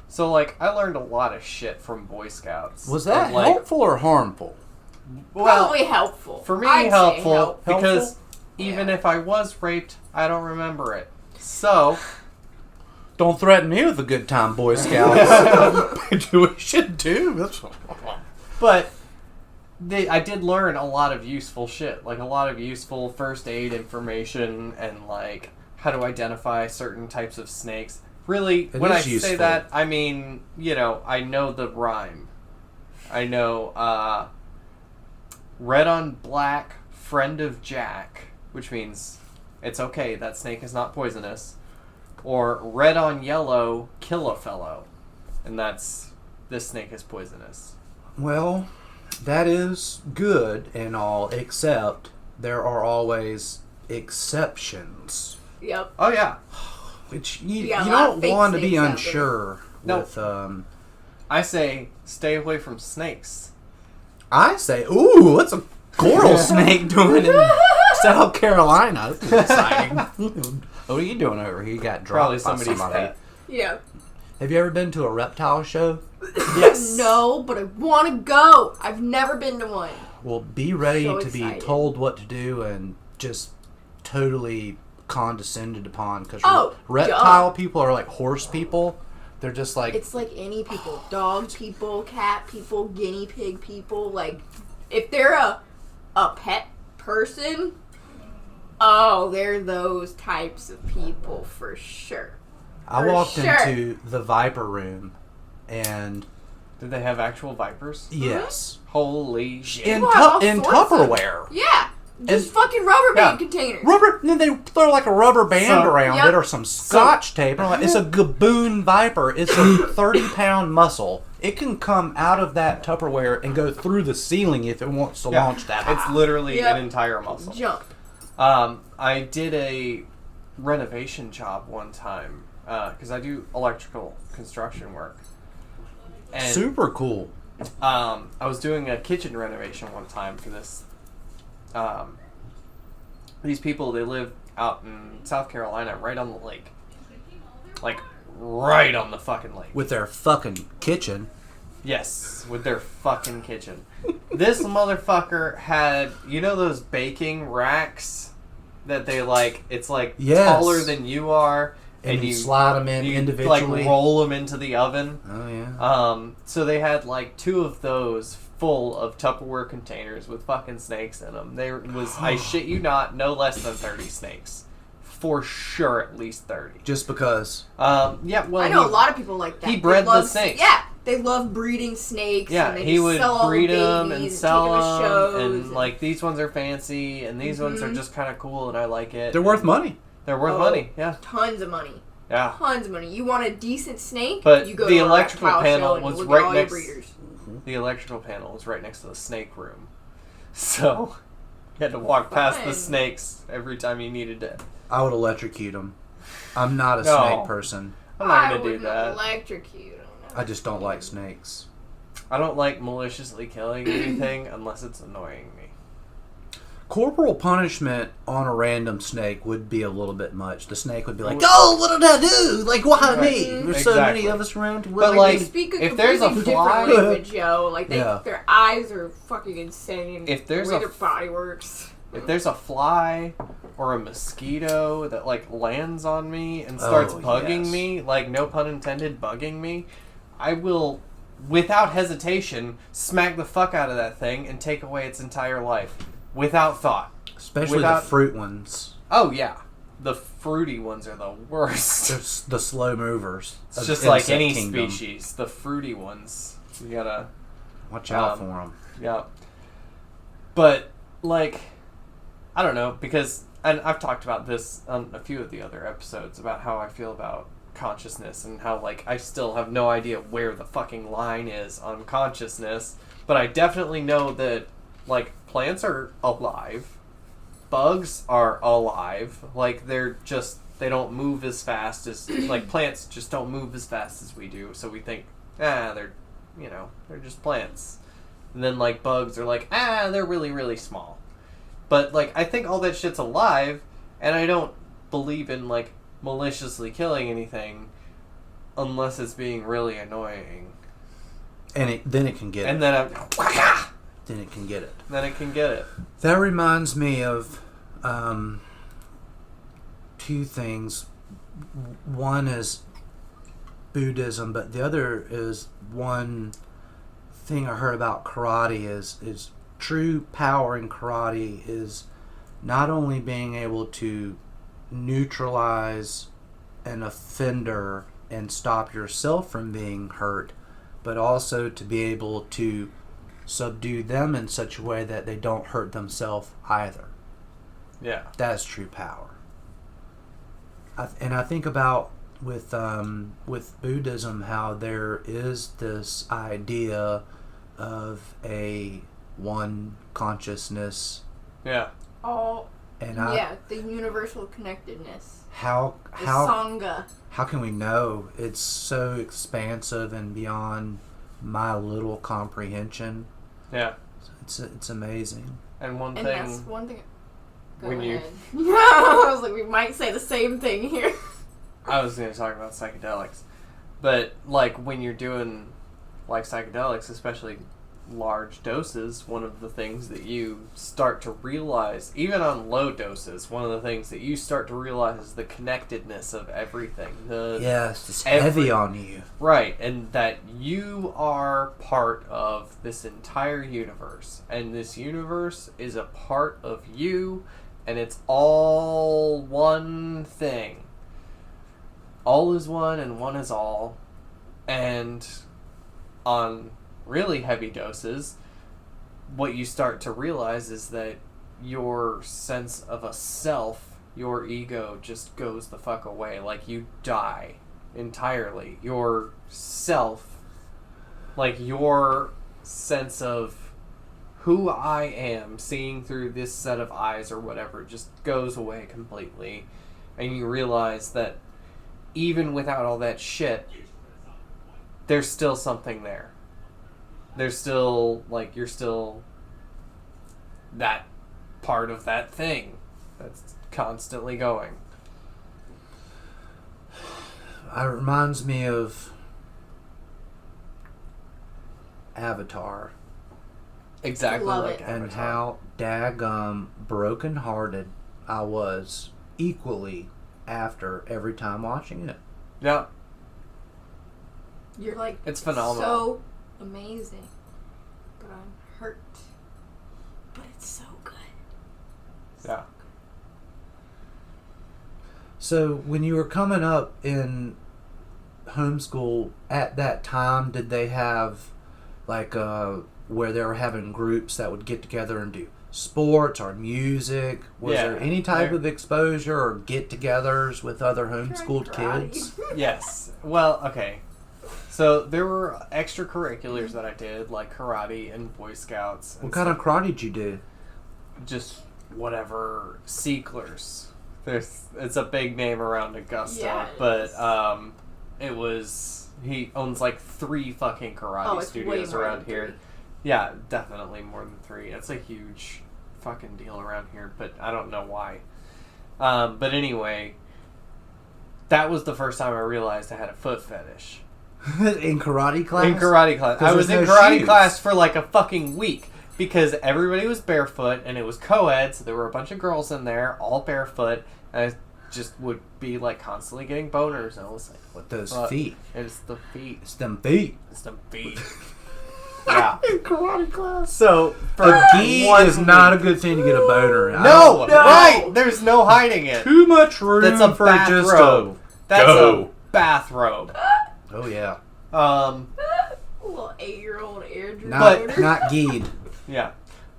So like I learned a lot of shit from Boy Scouts. Was that Of, like, helpful or harmful? well, Probably helpful. for me I'd say helpful because Helpful? even Yeah. if I was raped, I don't remember it. So Don't threaten me with a good time, Boy Scouts. Do what you should do. but I did learn a lot of useful shit, like a lot of useful first aid information and like how to identify certain types of snakes. Really, It when I is say useful. that, I mean, you know, I know the rhyme. I know red on black, friend of Jack, which means it's okay, that snake is not poisonous. Or red on yellow, kill a fellow. And that's, this snake is poisonous. Well, that is good and all, except there are always exceptions. Yep. Oh yeah. Which you Yeah, a lot don't of fake want to be snakes out there. unsure No. with. I say stay away from snakes. I say, ooh, what's a coral snake doing in South Carolina? That's exciting. What are you doing over here? You got Probably dropped by somebody's somebody. pet. Yeah. Have you ever been to a reptile show? Yes. No, but I want to go. I've never been to one. Well, be ready So to be excited. told what to do and just totally condescended upon because Oh, reptile people are like horse people. They're just like It's like any people. Dog people, cat people, guinea pig people. Like, if they're a pet person, oh, they're those types of people for sure. I for walked sure. into the Viper room and Did they have actual vipers? yes, Holy shit. in People have all in sorts of- Tupperware. Yeah. Just And- fucking rubber band Yeah. containers. Rubber, then they throw like a rubber band So- around Yep. it or some scotch tape. And I'm like, it's a Gaboon Viper. It's a 30-pound muscle. it can come out of that Tupperware and go through the ceiling if it wants to launch that high. It's literally an entire muscle. Jump. I did a renovation job one time because I do electrical construction work. And, super cool. I was doing a kitchen renovation one time for this. These people, they live out in South Carolina, right on the lake. Like, right on the fucking lake. With their fucking kitchen. Yes, with their fucking kitchen. This motherfucker had, you know those baking racks that they like, it's like taller than you are. And you slide them in individually. Like roll them into the oven. Oh, yeah. So they had like 2 of those full of Tupperware containers with fucking snakes in them. There was, I shit you not, no less than 30 snakes. For sure, at least 30. Just because. Yeah, well, I know a lot of people like that. He bred the snakes. Yeah, they love breeding snakes. Yeah, and they he would breed them and sell them, and like these ones are fancy, and these ones are just kind of cool, and I like it. They're worth money. They're worth money. Yeah, tons of money. Yeah, tons of money. You want a decent snake? But you go the to electrical a panel show was and right all next. breeders. The electrical panel was right next to the snake room, so you had to walk past the snakes every time you needed to. I would electrocute them. I'm not a snake person. I'm not gonna do that. Electrocute them. I just don't like snakes. I don't like maliciously killing anything unless it's annoying me. Corporal punishment on a random snake would be a little bit much. The snake would be like, "Oh, what did I do? Like, why me? There's so many of us around." But like, speak if there's a fly, different language, yo, like their eyes are fucking insane. If there's the way their body works. If there's a fly or a mosquito that like lands on me and starts bugging me, like no pun intended, bugging me, I will, without hesitation, smack the fuck out of that thing and take away its entire life. Without thought. Especially the fruit ones. Oh, yeah. The fruity ones are the worst. They're the slow movers. It's just like any species. The fruity ones. You gotta... watch out for them. Yeah. But, like... I don't know, because... And I've talked about this on a few of the other episodes, about how I feel about consciousness and how, like, I still have no idea where the fucking line is on consciousness. But I definitely know that, like, plants are alive. Bugs are alive. Like, they're just... They don't move as fast as... Like, plants just don't move as fast as we do. So we think, they're... You know, they're just plants. And then, like, bugs are like, they're really, really small. But, like, I think all that shit's alive, and I don't believe in, like, maliciously killing anything unless it's being really annoying. And then it can get it. And then then it can get it. Then it can get it. That reminds me of 2 things. One is Buddhism, but the other is one thing I heard about karate is true power in karate is not only being able to neutralize an offender and stop yourself from being hurt, but also to be able to subdue them in such a way that they don't hurt themselves either. Yeah. That's true power. And I think about with Buddhism how there is this idea of a one consciousness. Yeah. The universal connectedness. How Sangha. How can we know? It's so expansive and beyond my little comprehension. Yeah. It's amazing. And that's one thing. Go when ahead. I was like, we might say the same thing here. I was going to talk about psychedelics. But, like, when you're doing, like, psychedelics, especially large doses, one of the things that you start to realize, even on low doses, one of the things that you start to realize is the connectedness of everything. Yes, it's heavy on you. Right, and that you are part of this entire universe. And this universe is a part of you, and it's all one thing. All is one, and one is all. And on really heavy doses, what you start to realize is that your sense of a self, your ego, just goes the fuck away. Like, you die entirely. Your self Like, your sense of who I am, seeing through this set of eyes or whatever, just goes away completely. And you realize that even without all that shit, there's still something there. There's still, like, you're still that part of that thing that's constantly going. It reminds me of Avatar. Exactly Love like it. Avatar. And how daggum brokenhearted I was equally after every time watching it. Yeah. You're like, It's phenomenal. so amazing, but I'm hurt. But it's so good. Yeah. So when you were coming up in homeschool at that time, did they have like where they were having groups that would get together and do sports or music? Was Yeah, there any type there- of exposure or get-togethers with other homeschooled Karate. kids? Yes. Well, okay. So there were extracurriculars that I did, like karate and Boy Scouts. And What kind of stuff. karate did you do? Just whatever. Seeklers. It's a big name around Augusta, Yeah, it but is. it was, he owns like 3 fucking karate Oh, it's studios way more around than here. 3. Yeah, definitely more than 3. It's a huge fucking deal around here, but I don't know why. But anyway, that was the first time I realized I had a foot fetish. In karate class? In karate class. 'Cause I was there's in no karate shoes. class for like a fucking week because everybody was barefoot and it was co-ed, so there were a bunch of girls in there, all barefoot, and I just would be like constantly getting boners, and I was like, what the Those fuck? feet. It's the feet. It's them feet. It's the feet. Yeah. In karate class. So, for A gi is not a good thing to get a boner in. No! No. Right! There's no hiding it. Too much room That's a for just bathrobe. That's go. a bathrobe. Oh yeah. Little 8-year-old air Not not geed. Yeah.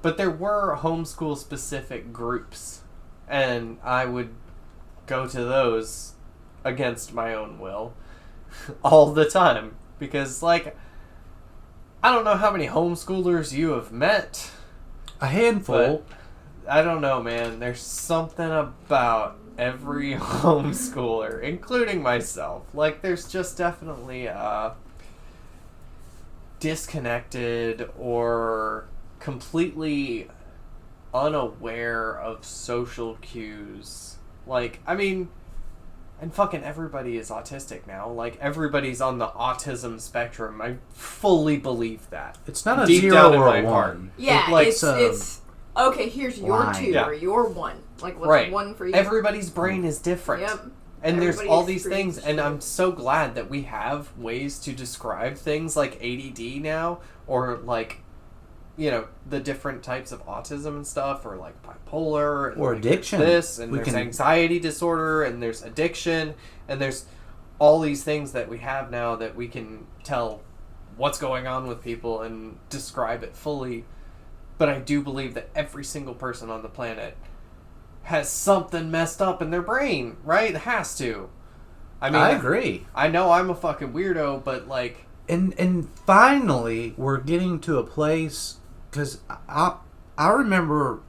But there were homeschool specific groups, and I would go to those against my own will all the time. Because, like, I don't know how many homeschoolers you have met. A handful. I don't know, man. There's something about every homeschooler, including myself. Like, there's just definitely disconnected or completely unaware of social cues. Like, I mean, and fucking everybody is autistic now. Like, everybody's on the autism spectrum. I fully believe that. It's not a Deep 0 down in or my a heart. 1. Yeah, Like, it's okay. Here's your line. 2 Yeah. or your 1. Like, what's Right. 1 for you? Everybody's brain is different. Yep. And there's Everybody all these things, experiences and I'm it. so glad that we have ways to describe things like ADD now, or like, you know, the different types of autism and stuff, or like bipolar, and Or like there's addiction. this, and We there's can- anxiety disorder, and there's addiction, and there's all these things that we have now that we can tell what's going on with people and describe it fully. But I do believe that every single person on the planet has something messed up in their brain, right? It has to. I mean, I agree. I know I'm a fucking weirdo, but like, And finally, we're getting to a place, because I remember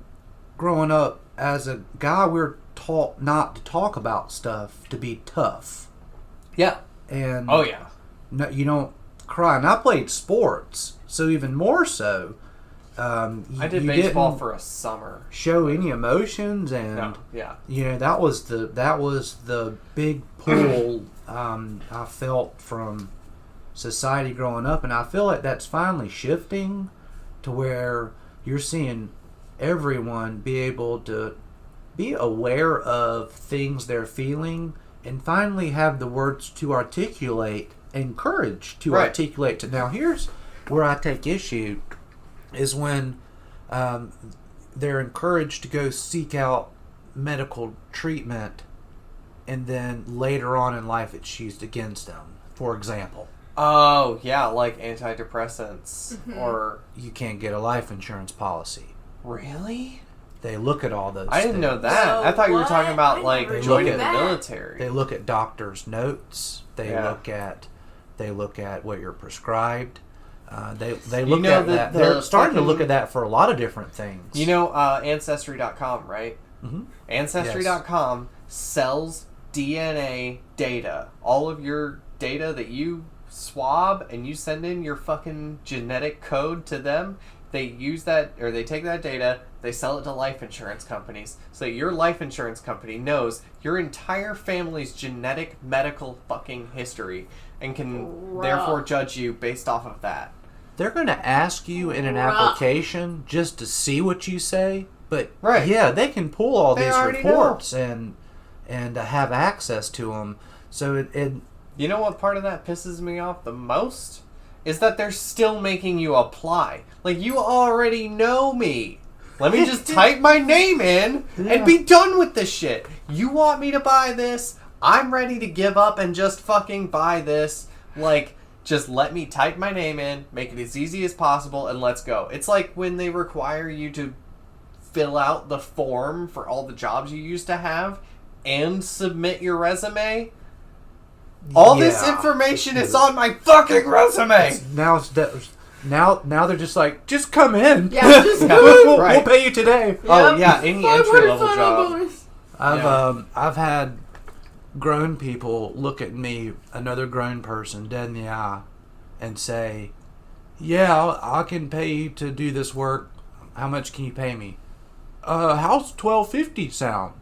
growing up as a guy, we were taught not to talk about stuff, to be tough. yeah, And oh yeah, no, you don't cry. And I played sports, so even more so. I did you baseball didn't for a summer. show any emotions, and No, yeah, you know that was the big pull I felt from society growing up, and I feel like that's finally shifting to where you're seeing everyone be able to be aware of things they're feeling and finally have the words to articulate and courage to Right. articulate to. Now here's where I take issue is when they're encouraged to go seek out medical treatment, and then later on in life it's used against them. For example, oh yeah, like antidepressants Mm-hmm. or you can't get a life insurance policy. really? They look at all those I didn't know things. that. No, I thought you were what? talking about I like never joining knew the that. military. They look at doctors' notes. They Yeah. look at what you're prescribed. They look at that. They're starting to look at that for a lot of different things. You know Ancestry.com, right? Mm-hmm. Ancestry.com sells DNA data. All of your data that you swab and you send in your fucking genetic code to them, they use that, or they take that data, they sell it to life insurance companies. So your life insurance company knows your entire family's genetic medical fucking history and can therefore judge you based off of that. They're going to ask you in an application just to see what you say, but yeah, they can pull all these reports and have access to them. So it you know what part of that pisses me off the most? Is that they're still making you apply. Like, you already know me. Let me just type my name in and be done with this shit. You want me to buy this? I'm ready to give up and just fucking buy this. Like, just let me type my name in, make it as easy as possible, and let's go. It's like when they require you to fill out the form for all the jobs you used to have and submit your resume. All this information is on my fucking resume. Now they're just like, just come in. Yeah, just come in. We'll pay you today. Yep. Oh yeah, any entry level job. I've had grown people look at me, another grown person, dead in the eye, and say, "Yeah, I can pay you to do this work. How much can you pay me? How's $12.50 sound?"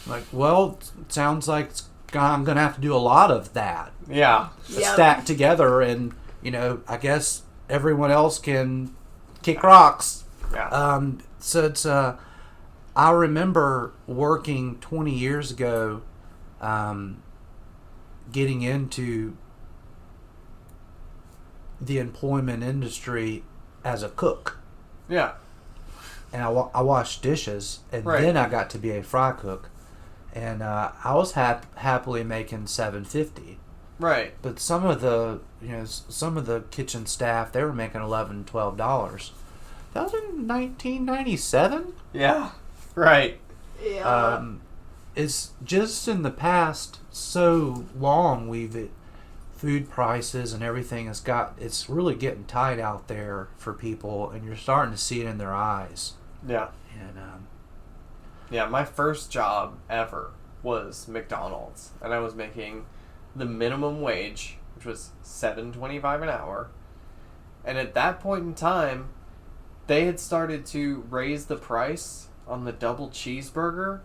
Like, well, it sounds like I'm gonna have to do a lot of that. Yeah, stacked together, and I guess everyone else can kick rocks. Yeah. So it's I remember working 20 years ago, getting into the employment industry as a cook. Yeah. And I washed dishes, and then I got to be a fry cook, and I was happily making $7.50. Right. But some of the kitchen staff, they were making $11, $12. That was in 1997. Yeah. Right. Yeah. It's just in the past so long food prices and everything it's really getting tight out there for people, and you're starting to see it in their eyes. Yeah. And yeah, my first job ever was McDonald's, and I was making the minimum wage, which was $7.25 an hour. And at that point in time, they had started to raise the price on the double cheeseburger.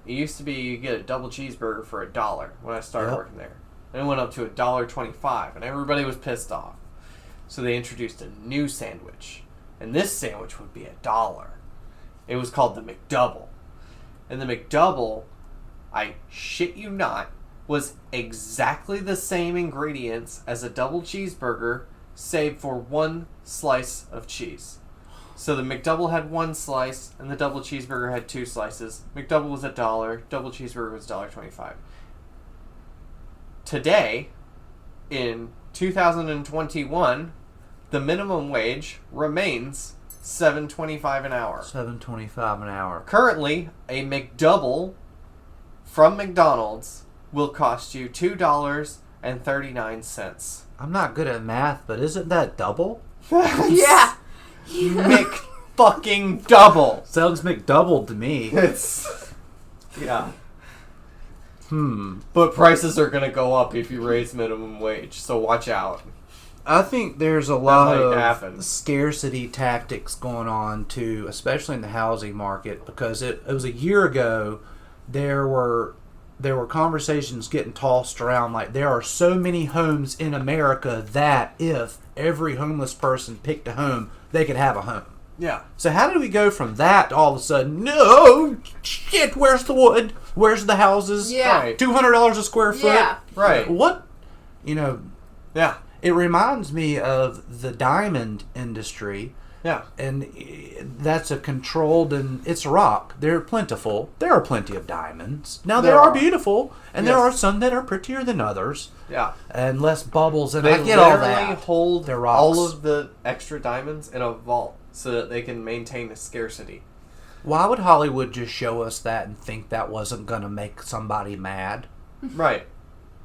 It used to be you get a double cheeseburger for $1 when I started working there. And it went up to $1.25, and everybody was pissed off. So they introduced a new sandwich, and this sandwich would be $1. It was called the McDouble. And the McDouble, I shit you not, was exactly the same ingredients as a double cheeseburger, save for one slice of cheese. So the McDouble had one slice, and the double cheeseburger had two slices. McDouble was $1, double cheeseburger was $1.25. Today, in 2021, the minimum wage remains $7.25 an hour. $7.25 an hour. Currently, a McDouble from McDonald's will cost you $2.39. I'm not good at math, but isn't that double? Yeah. Fucking double. Sounds McDoubled to me. It's yeah. But prices are gonna go up if you raise minimum wage, so watch out. I think there's a lot of happen. Scarcity tactics going on too, especially in the housing market, because it was a year ago. There were conversations getting tossed around like there are so many homes in America that if every homeless person picked a home, they could have a home. Yeah. So how did we go from that to all of a sudden, no, shit, where's the wood? Where's the houses? Yeah. Right. $200 a square foot? Yeah. Right. What? Yeah. It reminds me of the diamond industry. Yeah. And that's a controlled, and it's rock. They're plentiful. There are plenty of diamonds. Now, there are beautiful, and there are some that are prettier than others. Yeah. And less bubbles, and They I get all literally that. hold They're rocks. all of the extra diamonds in a vault so that they can maintain the scarcity. Why would Hollywood just show us that and think that wasn't going to make somebody mad? Right.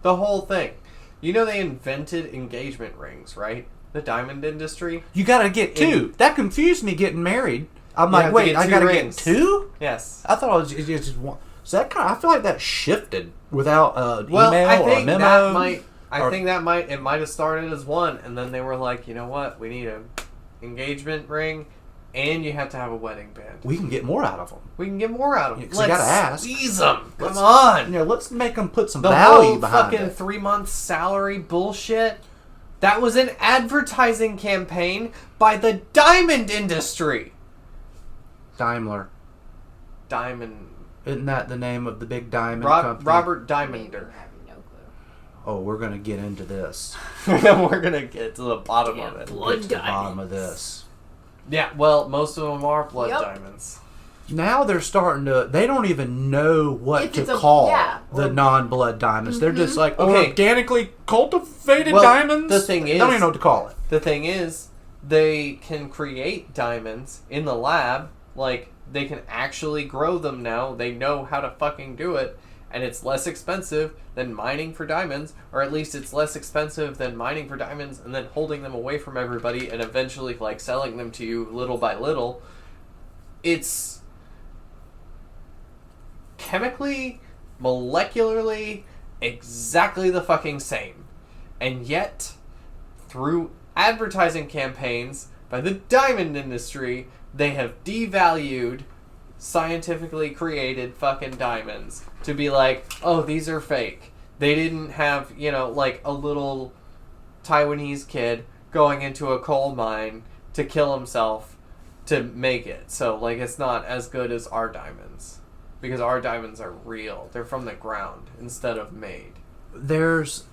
The whole thing. You know they invented engagement rings, right? the diamond industry. You gotta get two. That confused me getting married. I'm You like, have to wait, get I two gotta rings. get two? Yes. I thought it was just one. So that kind of, I feel like that shifted without Well, email I or a think memo. that might. It might have started as one, and then they were like, you know what? We need a engagement ring, and you have to have a wedding band. We can get more out of them. We can get more out of them. Yeah, 'cause you gotta ask. Squeeze them. Come Let's- on. Let's make them put some The value whole behind fucking it. 3-month salary bullshit. That was an advertising campaign by the diamond industry. Daimler. Diamond. Isn't that the name of the big diamond company? Robert Maybe I Diamonder. have no clue. Oh, we're gonna get into this. We're gonna get to the bottom of it. Get to the bottom of this. Yeah, well, most of them are blood Yep. diamonds. Now they're starting to. They don't even know what If to it's a- call yeah, the or- non-blood diamonds. They're just like Okay. organically cultivated Well, diamonds. the thing they don't is- even know what to call it. The thing is, they can create diamonds in the lab. Like, they can actually grow them now. They know how to fucking do it. And it's less expensive than mining for diamonds. Or at least it's less expensive than mining for diamonds and then holding them away from everybody and eventually, like, selling them to you little by little. It's chemically, molecularly, exactly the fucking same. And yet, through advertising campaigns by the diamond industry, they have devalued scientifically created fucking diamonds to be like, oh, these are fake. They didn't have, like a little Taiwanese kid going into a coal mine to kill himself to make it. So, like, it's not as good as our diamonds. Because our diamonds are real. They're from the ground instead of made. There's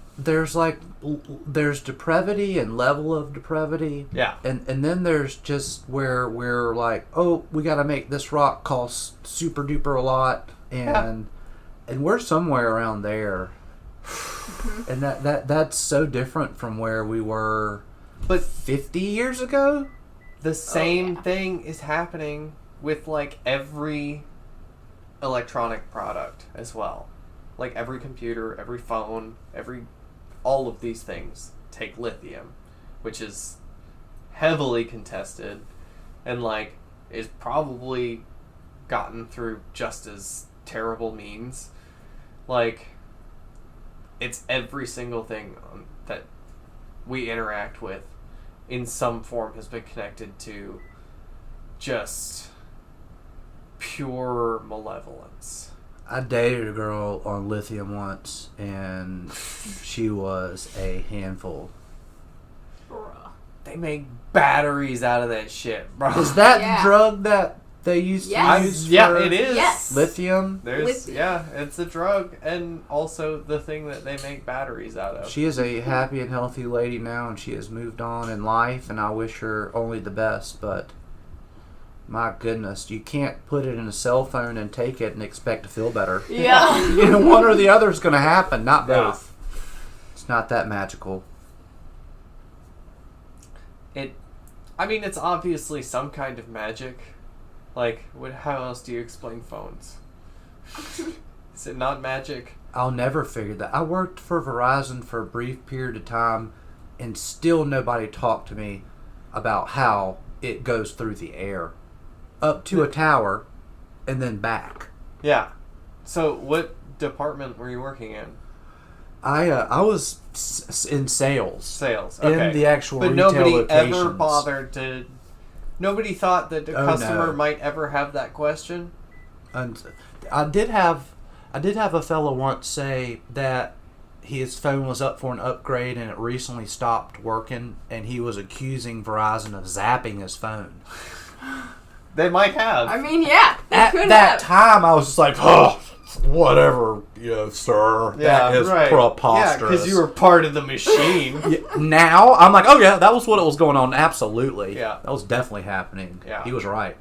depravity and level of depravity. Yeah. And then there's just where we're like, oh, we got to make this rock cost super duper a lot, and we're somewhere around there. And that's so different from where we were, But 50 years ago. the same thing is happening with, like, every electronic product as well. Like, every computer, every phone, all of these things take lithium, which is heavily contested and, like, is probably gotten through just as terrible means. Like, it's every single thing that we interact with in some form has been connected to just pure malevolence. I dated a girl on lithium once, and she was a handful. Bruh. They make batteries out of that shit, bro. Is that Yeah. the drug that they used Yes. to use yeah, for it is. Yes. lithium? Lithium. It's a drug and also the thing that they make batteries out of. She is a happy and healthy lady now, and she has moved on in life, and I wish her only the best, but my goodness, you can't put it in a cell phone and take it and expect to feel better. Yeah. One or the other is going to happen, not Yeah. both. It's not that magical. It's obviously some kind of magic. Like, how else do you explain phones? Is it not magic? I'll never figure that. I worked for Verizon for a brief period of time, and still nobody talked to me about how it goes through the air up to a tower and then back. Yeah. So, what department were you working in? I was in sales. Sales. Okay. In the actual But retail nobody locations. ever bothered to... Nobody thought that the Oh, customer no. might ever have that question? And I did have a fellow once say that his phone was up for an upgrade and it recently stopped working, and he was accusing Verizon of zapping his phone. They might have. I mean, yeah. They At could that have. time, I was just like, oh, whatever, sir. Yeah, that is right. preposterous. Yeah, because you were part of the machine. Yeah, now, I'm like, oh yeah, that was what was going on. Absolutely. Yeah. That was definitely happening. Yeah. He was right.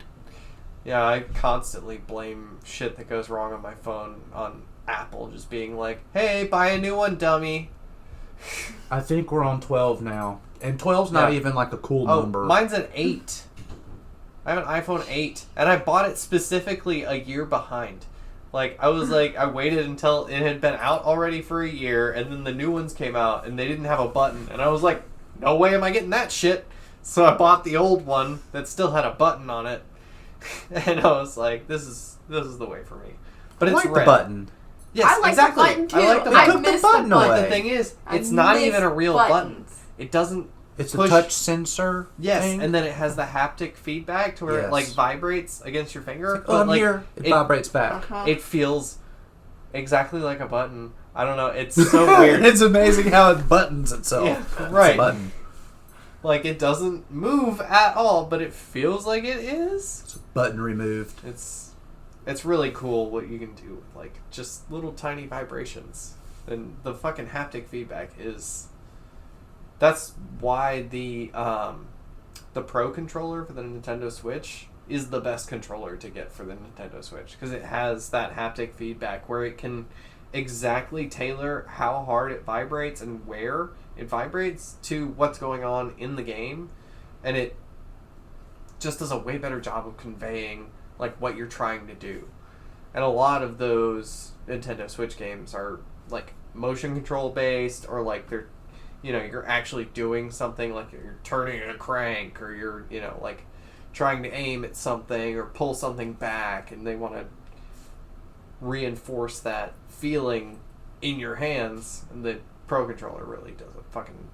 Yeah, I constantly blame shit that goes wrong on my phone on Apple just being like, hey, buy a new one, dummy. I think we're on 12 now. And 12's not Yeah. even like a cool Oh, number. mine's an 8. I have an iPhone 8, and I bought it specifically a year behind. Like, I was like, I waited until it had been out already for a year, and then the new ones came out, and they didn't have a button. And I was like, no way am I getting that shit. So I bought the old one that still had a button on it, and I was like, this is the way for me. But I it's like red. the button. Yes, I like exactly. the button too. I like the I button. miss the button the button. away. But the thing is, I it's not miss even a real button. buttons. It doesn't. It's push. a touch sensor. Yes, thing. and then it has the haptic feedback to where it Yes. like vibrates against your finger. Oh, I'm like, here. It vibrates back. Uh-huh. It feels exactly like a button. I don't know. It's so weird. It's amazing how it buttons itself. Yeah, It's right. a button. Like it doesn't move at all, but it feels like it is. It's a button removed. It's really cool what you can do with like just little tiny vibrations. And the fucking haptic feedback is. That's why the Pro controller for the Nintendo Switch is the best controller to get for the Nintendo Switch, because it has that haptic feedback where it can exactly tailor how hard it vibrates and where it vibrates to what's going on in the game, and it just does a way better job of conveying like what you're trying to do. And a lot of those Nintendo Switch games are like motion control based, or like they're, you know, you're actually doing something, like you're turning a crank, or you're, you know, like trying to aim at something or pull something back, and they want to reinforce that feeling in your hands, and the Pro controller really does a fucking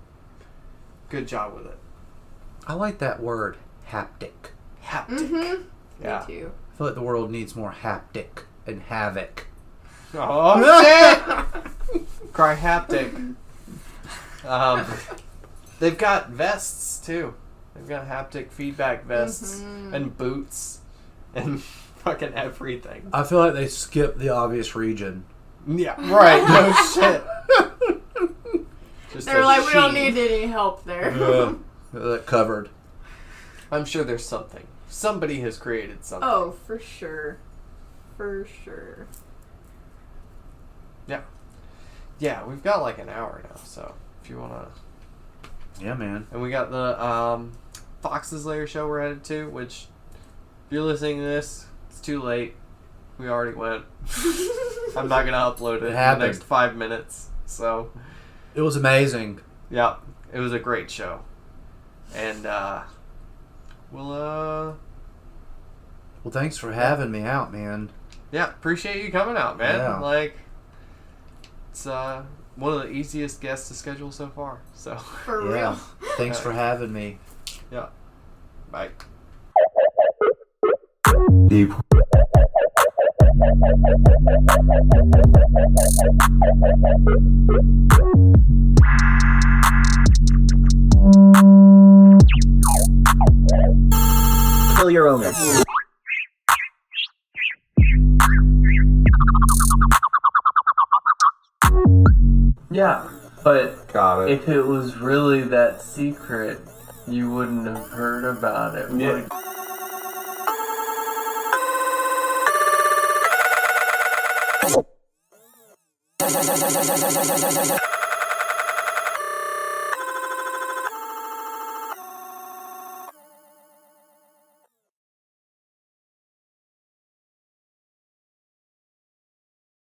good job with it. I like that word, haptic. Haptic. Mm-hmm. Yeah. Me too. I feel like the world needs more haptic and havoc. Oh shit! Cry haptic. They've got vests too. They've got haptic feedback vests and boots and fucking everything. I feel like they skipped the obvious region. Yeah, right. No shit. Just They're a like, we don't sheet. need any help there. That covered. I'm sure there's something. Somebody has created something. Oh, for sure. For sure. Yeah. Yeah, we've got like an hour now, so if you wanna. Yeah, man. And we got the Fox's Lair show we're headed to, which, if you're listening to this, it's too late. We already went. I'm not gonna upload it in the next 5 minutes. So It was amazing. yeah, it was a great show, and we'll Well, thanks for having me out, man. yeah, appreciate you coming out, man. Yeah. Like, it's one of the easiest guests to schedule so far. So For Yeah. real. Thanks for having me. yeah, bye. Deep. Kill your owner. Yeah, but Got it. if it was really that secret, you wouldn't have heard about it. Yeah. would